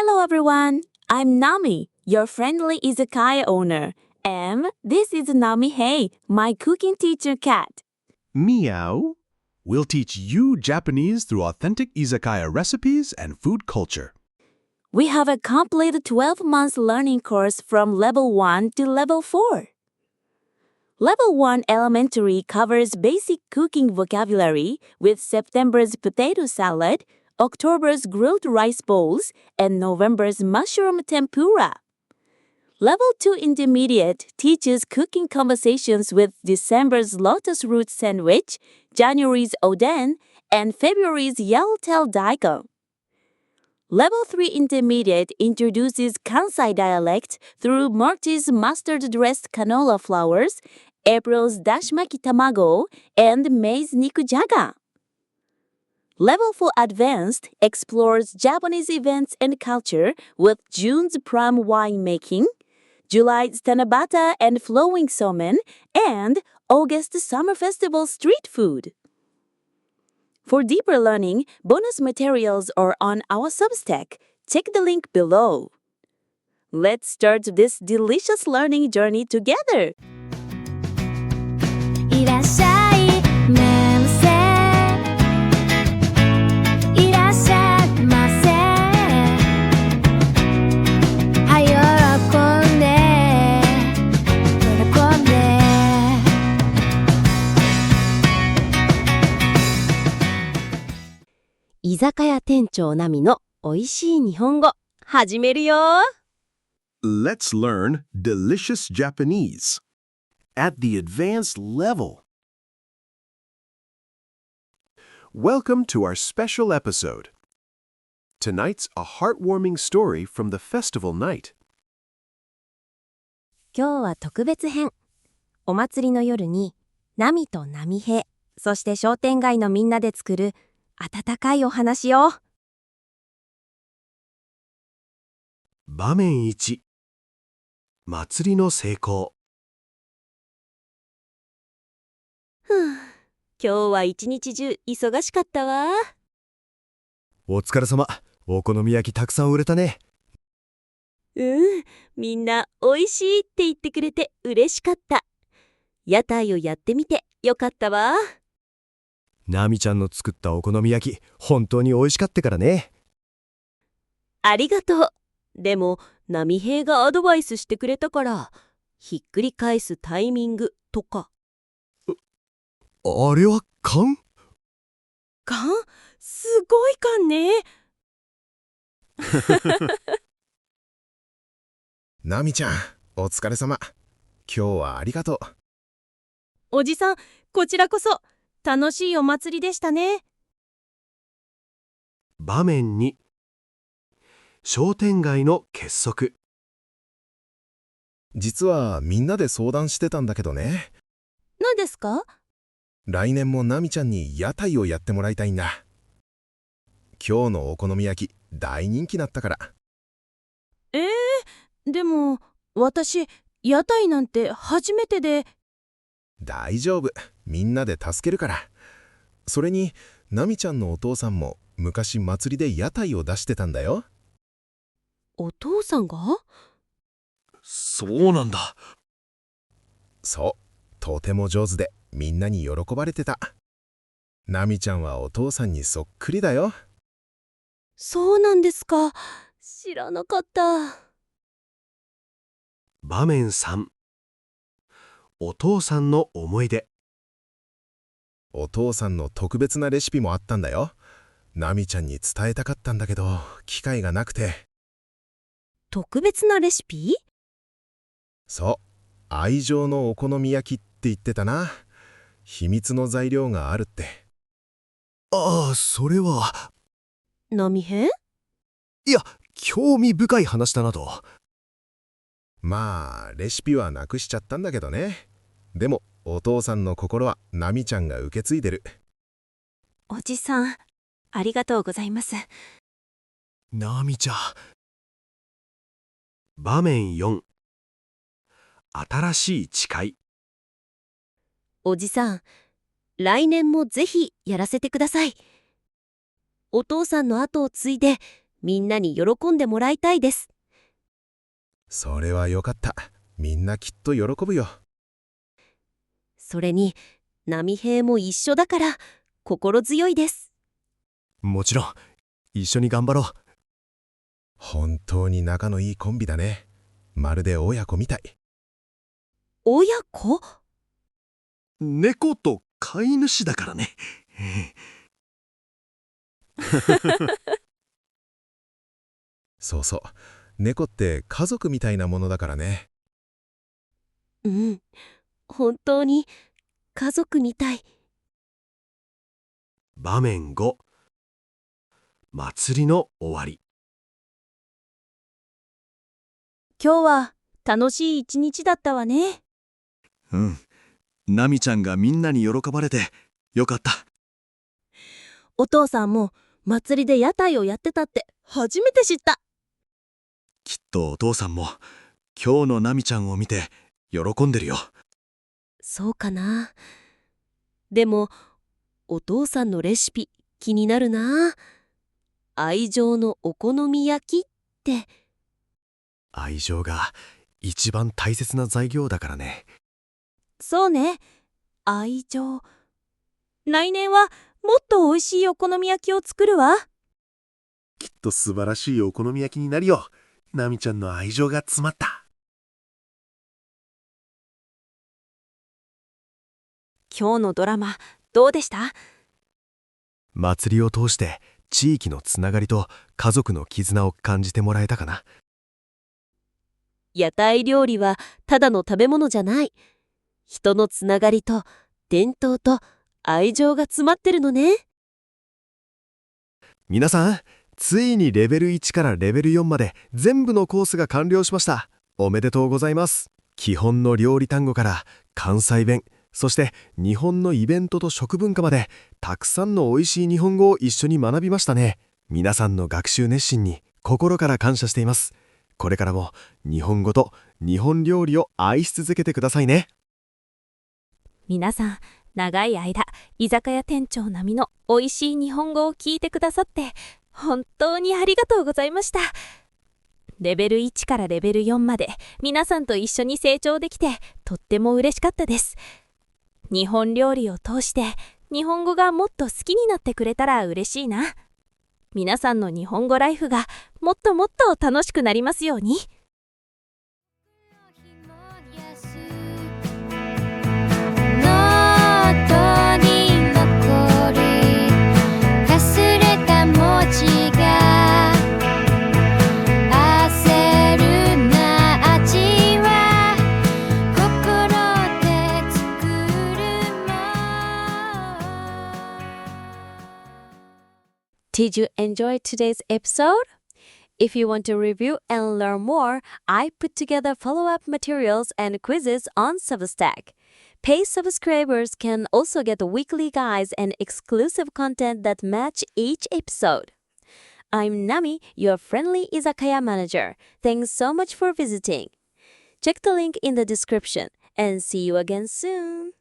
Hello everyone, I'm Nami, your friendly izakaya owner. And this is Nami Hey, my cooking teacher cat. Meow. We'll teach you Japanese through authentic izakaya recipes and food culture. We have a complete 12-month learning course from level 1 to level 4. Level 1 elementary covers basic cooking vocabulary with September's potato salad, October's grilled rice bowls, and November's mushroom tempura. Level 2 intermediate teaches cooking conversations with December's lotus root sandwich, January's oden, and February's yellowtail daikon. Level 3 intermediate introduces Kansai dialect through March's mustard-dressed canola flowers, April's dashmaki tamago, and May's nikujaga. Level 4 advanced explores Japanese events and culture with June's plum wine making, July's Tanabata and flowing somen, and August's summer festival street food. For deeper learning, bonus materials are on our Substack. Check the link below. Let's start this delicious learning journey together. いらっしゃいませいらっしゃいませはい喜んで喜んで居酒屋店長ナミのおいしい日本語始めるよ Let's learn delicious Japanese at the advanced level. Welcome to our special episode. Tonight's a heartwarming story from the festival night. 今日は特別編お祭りの夜にナミとナミヘそして商店街のみんなで作る温かいお話よ場面1祭りの成功今日は一日中忙しかったわお疲れ様。お好み焼きたくさん売れたね。みんな美味しいって言ってくれて嬉しかった屋台をやってみてよかったわナミちゃんの作ったお好み焼き、本当に美味しかったからね。ありがとうでもナミヘイがアドバイスしてくれたからひっくり返すタイミングとかあれは缶？缶すごい缶ねナミちゃん、お疲れ様。今日はありがとう。おじさんこちらこそ楽しいお祭りでしたね場面2商店街の結束実はみんなで相談してたんだけどね。何ですか来年もナミちゃんに屋台をやってもらいたいんだ。今日のお好み焼き大人気だったから。でも私屋台なんて初めてで大丈夫、みんなで助けるから。それにナミちゃんのお父さんも昔祭りで屋台を出してたんだよ。お父さんがそうなんだ。そう、とても上手でみんなに喜ばれてた。ナミちゃんはお父さんにそっくりだよ。そうなんですか知らなかった場面3お父さんの思い出お父さんの特別なレシピもあったんだよ。ナミちゃんに伝えたかったんだけど機会がなくて。特別なレシピそう、愛情のお好み焼きって言ってたな。秘密の材料があるって。ああ、それは。ナミヘいや、興味深い話だなと。まあレシピはなくしちゃったんだけどね。でもお父さんの心はナミちゃんが受け継いでる。おじさんありがとうございますナミちゃん。場面4新しい誓いおじさん来年もぜひやらせてくださいお父さんの後を継いでみんなに喜んでもらいたいです。それはよかった。みんなきっと喜ぶよ。それに、波平も一緒だから心強いです。もちろん、一緒に頑張ろう。本当に仲のいいコンビだね。まるで親子みたい。親子？猫と飼い主だからね。そうそう。猫って家族みたいなものだからね。うん、本当に家族みたい。場面5、祭りの終わり。今日は楽しい一日だったわね。うん。ナミちゃんがみんなに喜ばれてよかった。お父さんも祭りで屋台をやってたって初めて知った。きっとお父さんも今日のナミちゃんを見て喜んでるよ。そうかな。でも、お父さんのレシピ気になるな。愛情のお好み焼きって。愛情が一番大切な材料だからね。そうね。愛情。来年はもっと美味しいお好み焼きを作るわ。きっと素晴らしいお好み焼きになるよ。ナミちゃんの愛情が詰まった。今日のドラマどうでした？祭りを通して地域のつながりと家族の絆を感じてもらえたかな。屋台料理はただの食べ物じゃない。人のつながりと伝統と愛情が詰まってるのね。皆さん、ついにレベル1からレベル4まで全部のコースが完了しました。おめでとうございます。基本の料理単語から関西弁、そして日本のイベントと食文化までたくさんの美味しい日本語を一緒に学びましたね。皆さんの学習熱心に心から感謝しています。これからも日本語と日本料理を愛し続けてくださいね。皆さん、長い間、居酒屋店長並みの美味しい日本語を聞いてくださって本当にありがとうございました。レベル1からレベル4まで皆さんと一緒に成長できてとっても嬉しかったです。日本料理を通して日本語がもっと好きになってくれたら嬉しいな。皆さんの日本語ライフがもっともっと楽しくなりますように。Did you enjoy today's episode? If you want to review and learn more, I put together follow-up materials and quizzes on Substack. Paid subscribers can also get weekly guides and exclusive content that match each episode. I'm Nami, your friendly izakaya manager. Thanks so much for visiting. Check the link in the description and see you again soon.